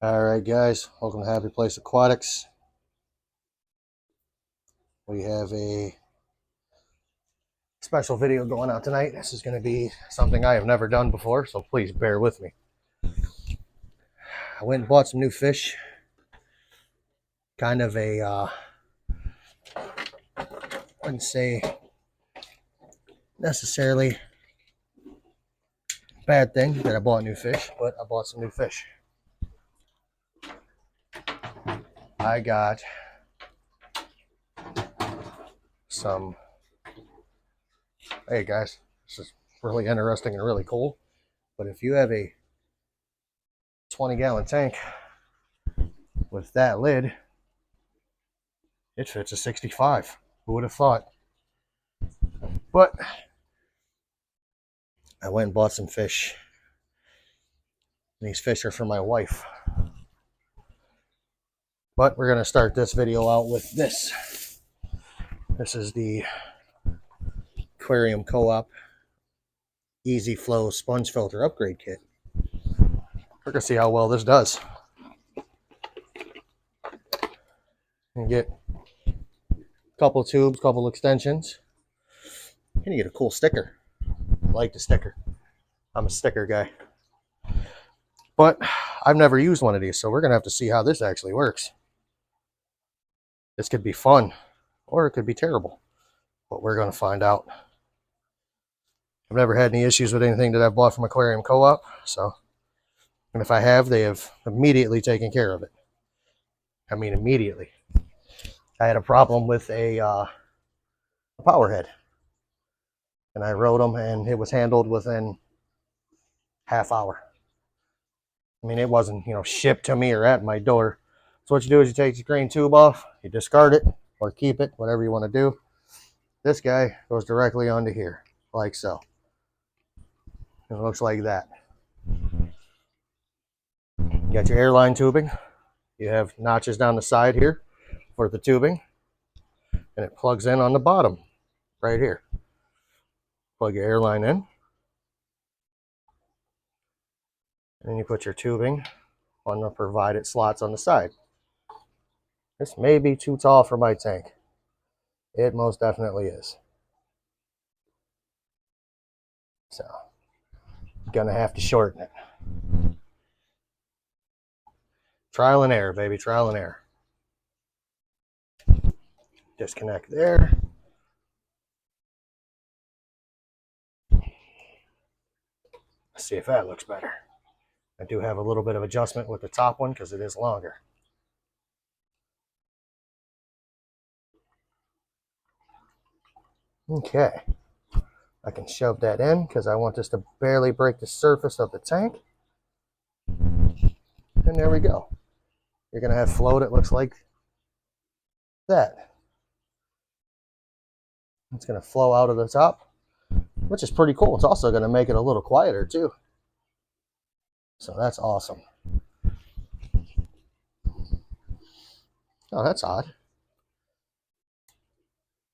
Alright guys, welcome to Happy Place Aquatics. We have a special video going out tonight. This is going to be something I have never done before, so please bear with me. I went and bought some new fish. Kind of a, I wouldn't say necessarily bad thing that I bought new fish, but I bought some new fish. I got some, hey guys, this is really interesting and really cool, but if you have a 20-gallon tank with that lid, it fits a 65. Who would have thought? But I went and bought some fish. These fish are for my wife. But we're going to start this video out with this. This is the Aquarium Co-op Easy Flow Sponge Filter Upgrade Kit. We're going to see how well this does. You get a couple tubes, couple extensions, and you get a cool sticker. I like the sticker. I'm a sticker guy. But I've never used one of these, so we're going to have to see how this actually works. This could be fun, or it could be terrible. But we're going to find out. I've never had any issues with anything that I've bought from Aquarium Co-op, so, and if I have, they have immediately taken care of it. I mean, immediately. I had a problem with a power head, and I wrote them, and it was handled within half hour. I mean, it wasn't, shipped to me or at my door. So what you do is you take the green tube off, you discard it, or keep it, whatever you want to do. This guy goes directly onto here, like so. It looks like that. You got your airline tubing. You have notches down the side here for the tubing. And it plugs in on the bottom, right here. Plug your airline in. And then you put your tubing on the provided slots on the side. This may be too tall for my tank. It most definitely is. So, gonna have to shorten it. Trial and error, baby, trial and error. Disconnect there. Let's see if that looks better. I do have a little bit of adjustment with the top one because it is longer. Okay. I can shove that in because I want this to barely break the surface of the tank. And there we go. You're going to have flow that looks like that. It's going to flow out of the top, which is pretty cool. It's also going to make it a little quieter too. So that's awesome. Oh, that's odd.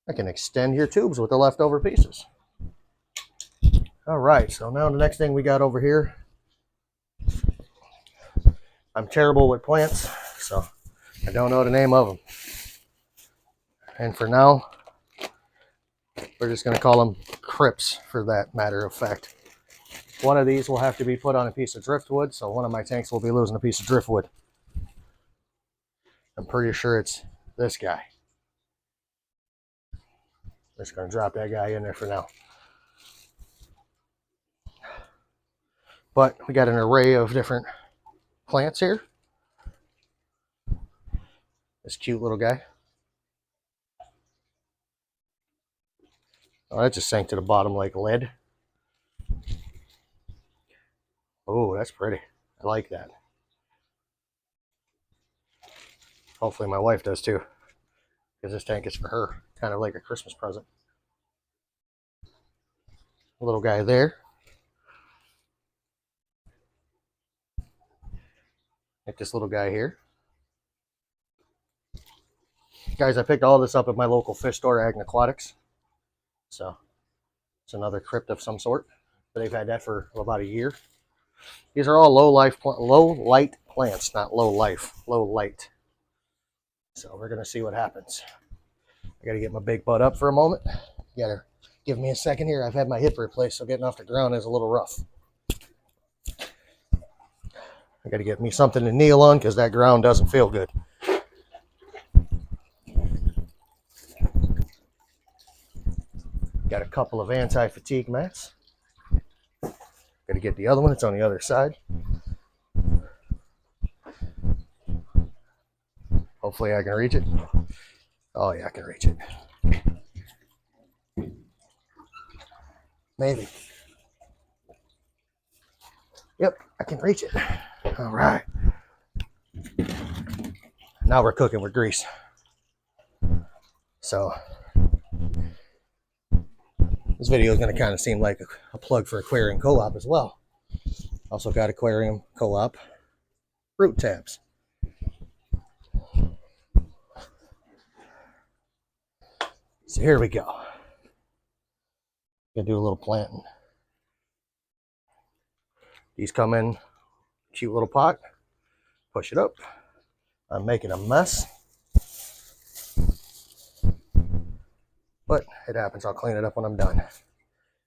I can extend your tubes with the leftover pieces. All right, so now the next thing we got over here. I'm terrible with plants, so I don't know the name of them. And for now, we're just going to call them crypts for that matter of fact. One of these will have to be put on a piece of driftwood, so one of my tanks will be losing a piece of driftwood. I'm pretty sure it's this guy. Just going to drop that guy in there for now. But we got an array of different plants here. This cute little guy. Oh, that just sank to the bottom like lead. Oh, that's pretty. I like that. Hopefully my wife does too, because this tank is for her. Kind of like a Christmas present. A little guy there. Like this little guy here. Guys, I picked all this up at my local fish store, Agna Aquatics. So it's another crypt of some sort. But they've had that for about a year. These are all low light plants, not low life, low light. So we're gonna see what happens. I gotta get my big butt up for a moment. You gotta give me a second here. I've had my hip replaced, so getting off the ground is a little rough. I gotta get me something to kneel on because that ground doesn't feel good. Got a couple of anti-fatigue mats. Gotta get the other one, it's on the other side. Hopefully I can reach it. Oh yeah, I can reach it. Maybe. Yep, I can reach it. All right. Now we're cooking with grease. So this video is going to kind of seem like a plug for Aquarium Co-op as well. Also got Aquarium Co-op root tabs. So here we go. Gonna do a little planting. These come in cute little pot. Push it up. I'm making a mess, but it happens. I'll clean it up when I'm done.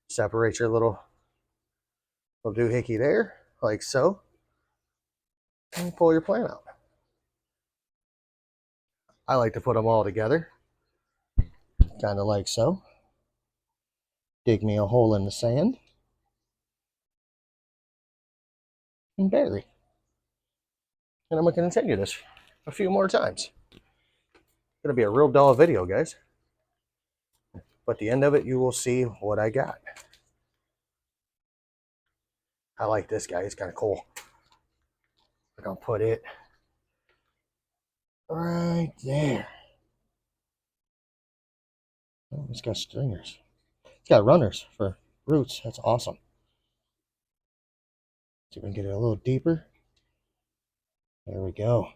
Separate your little doohickey there, like so, and pull your plant out. I like to put them all together, kind of like so. Dig me a hole in the sand and bury. And I'm going to continue this a few more times. It's going to be a real dull video, guys. But at the end of it, you will see what I got. I like this guy. He's kind of cool. We're going to put it right there. Oh, it's got stringers. It's got runners for roots. That's awesome. See if we can get it a little deeper. There we go.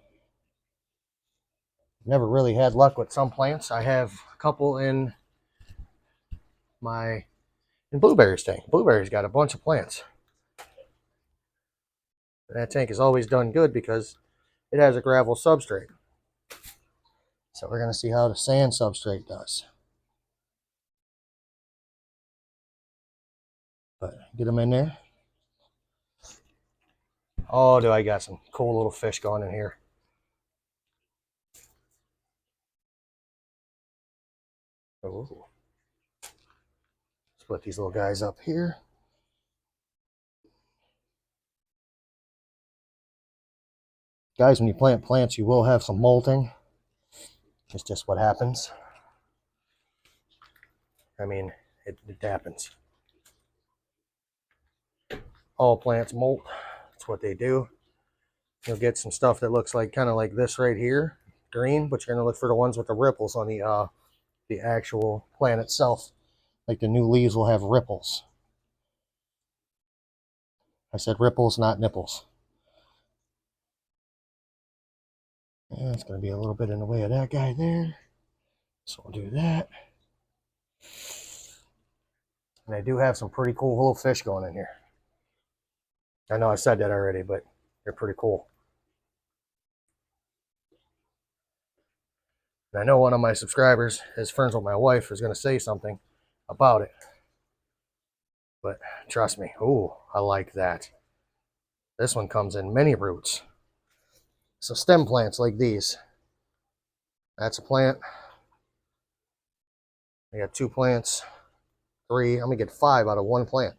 Never really had luck with some plants. I have a couple in Blueberry's tank. Blueberry's got a bunch of plants. That tank has always done good because it has a gravel substrate. So we're going to see how the sand substrate does. But get them in there. Oh, do I got some cool little fish going in here. Ooh. Split these little guys up here. Guys, when you plant plants, you will have some molting. It's just what happens. I mean, it happens. All plants molt. That's what they do. You'll get some stuff that looks like kind of like this right here, green, but you're going to look for the ones with the ripples on the actual plant itself. Like the new leaves will have ripples. I said ripples, not nipples. Yeah, it's going to be a little bit in the way of that guy there. So we'll do that. And I do have some pretty cool little fish going in here. I know I said that already, but they're pretty cool. And I know one of my subscribers is friends with my wife is going to say something about it. But trust me, ooh, I like that. This one comes in many roots. So stem plants like these. That's a plant. I got 2 plants, 3. I'm going to get 5 out of 1 plant.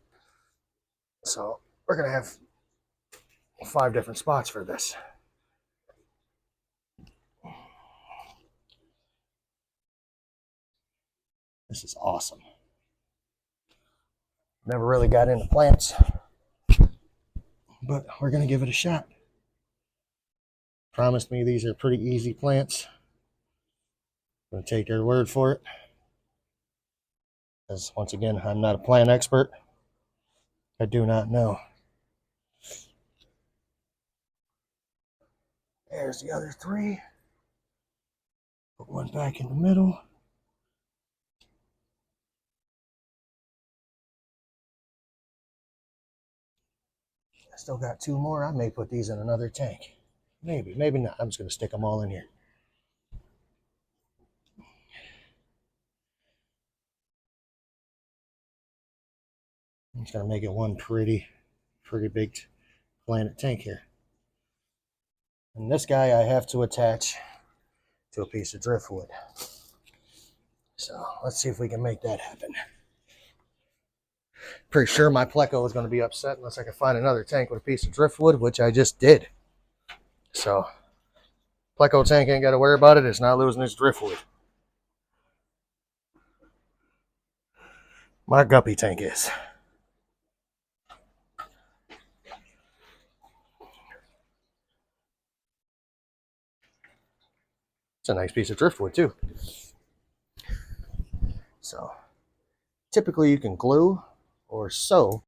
So we're going to have 5 different spots for this. This is awesome. Never really got into plants, but we're going to give it a shot. Promised me these are pretty easy plants. I'm going to take their word for it. Because once again, I'm not a plant expert. I do not know. There's the other 3. Put one back in the middle. I still got 2 more. I may put these in another tank. Maybe, maybe not. I'm just going to stick them all in here. I'm just going to make it one pretty big Planet tank here. And this guy I have to attach to a piece of driftwood. So let's see if we can make that happen. Pretty sure my Pleco is going to be upset unless I can find another tank with a piece of driftwood, which I just did. So Pleco tank ain't got to worry about it. It's not losing its driftwood. My Guppy tank is. It's a nice piece of driftwood too. So typically you can glue or sew